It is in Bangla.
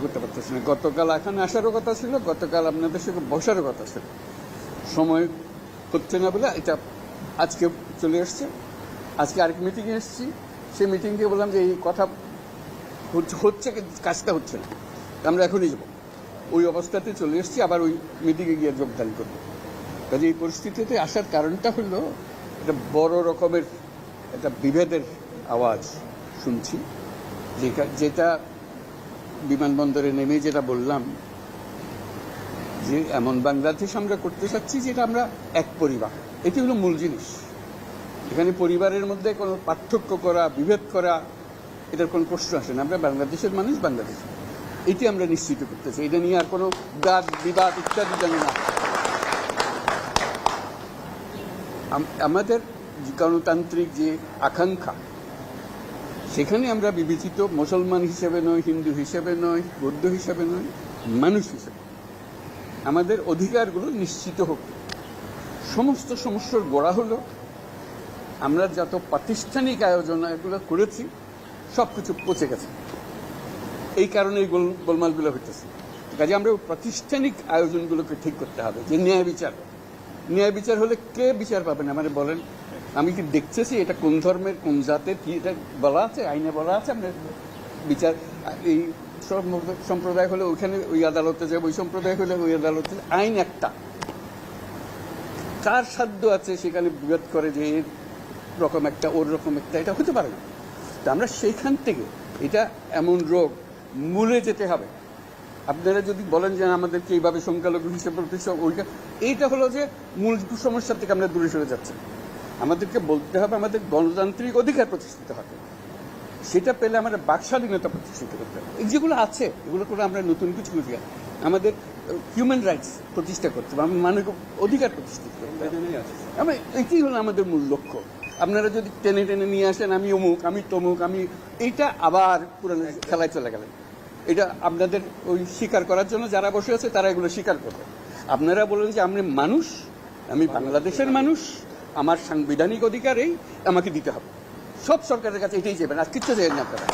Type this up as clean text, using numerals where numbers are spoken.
করতে পারতেছি না। গতকাল এখানে আসারও কথা ছিল, গতকাল আপনাদের সঙ্গে বসারও কথা ছিল, সময় হচ্ছে না বলে এটা আজকে চলে এসছে। আজকে আরেক মিটিংয়ে এসেছি, সেই মিটিংকে বললাম যে এই কথা হচ্ছে কাজটা হচ্ছে না, আমরা এখনই যাব। ওই অবস্থাতে চলে এসেছি, আবার ওই মিটিংয়ে গিয়ে যোগদান করবো। কাজে এই পরিস্থিতিতে আসার কারণটা হলো একটা বড় রকমের একটা বিভেদের আওয়াজ শুনছি, যেটা বিমানবন্দরে নেমে যেটা বললাম যে এমন বাংলাদেশ আমরা করতে চাচ্ছি যেটা আমরা এক পরিবার, এটি হলো মূল জিনিস। এখানে পরিবারের মধ্যে কোনো পার্থক্য করা, বিভেদ করা, এটার কোনো প্রশ্ন আসে না। আমরা বাংলাদেশের মানুষ, বাংলাদেশ, এটি আমরা নিশ্চিত করতে চাই। এটা নিয়ে আর কোনো বাদ বিবাদ ইত্যাদি জানি না। আমাদের গণতান্ত্রিক যে আকাঙ্ক্ষা, সেখানে আমরা বিবেচিত মুসলমান হিসেবে নয়, হিন্দু হিসেবে নয়, বৌদ্ধ হিসেবে নয়, মানুষ হিসেবে আমাদের অধিকারগুলো নিশ্চিত হোক। সমস্ত সমস্যার গোড়া হলো আমরা যত প্রাতিষ্ঠানিক আয়োজন এগুলো করেছি সব কিছু পচে গেছে, এই কারণে এই গোলমালগুলো হইতেছে। কাজে আমরা প্রাতিষ্ঠানিক আয়োজনগুলোকে ঠিক করতে হবে। যে ন্যায় বিচার হলে কে বিচার পাবেন আমাদের বলেন? আমি কি দেখতেছি এটা কোন ধর্মের, কোন জাতের, কি এটা বলা আছে, আইনে বলা আছে? আমরা বিচার, এই সব সম্প্রদায় হলে ওইখানে ওই আদালতে যাবে, ওই সম্প্রদায় হলে ওই আদালতে, আইন একটা। কার সাধ্য আছে সেখানে বিরোধ করে যে এর রকম একটা, ওর রকম একটা? এটা হতে পারে না। তা আমরা সেইখান থেকে, এটা এমন রোগ, মূলে যেতে হবে। আপনারা যদি বলেন যে আমাদেরকে এইভাবে সংখ্যালঘু হিসেবে এইটা হলো যে মূল সমস্যা থেকে আমরা দূরে সরে যাচ্ছি। আমাদেরকে বলতে হবে আমাদের গণতান্ত্রিক অধিকার প্রতিষ্ঠিত হবে, সেটা পেলে আমাদের বাক স্বাধীনতা প্রতিষ্ঠিত করতে হবে। যেগুলো আছে এগুলো করে আমরা নতুন কিছু বুঝি, আমাদের হিউম্যান রাইটস প্রতিষ্ঠা করতে হবে, আমাদের মানবিক অধিকার প্রতিষ্ঠিত করতে হবে। এটাই হলো আমাদের মূল লক্ষ্য। আপনারা যদি টেনে টেনে নিয়ে আসেন আমি অমুক, আমি তমুক, আমি এইটা আবার পুরানো খেলায় চলে গেলেন। এটা আপনাদের ওই স্বীকার করার জন্য যারা বসে আছে তারা এগুলো স্বীকার করবে। আপনারা বলেন যে আমি মানুষ, আমি বাংলাদেশের মানুষ, আমার সাংবিধানিক অধিকার এই, আমাকে দিতে হবে। সব সরকারের কাছে এটাই চাইবেন, আর কিচ্ছু চাইবেন না আপনারা।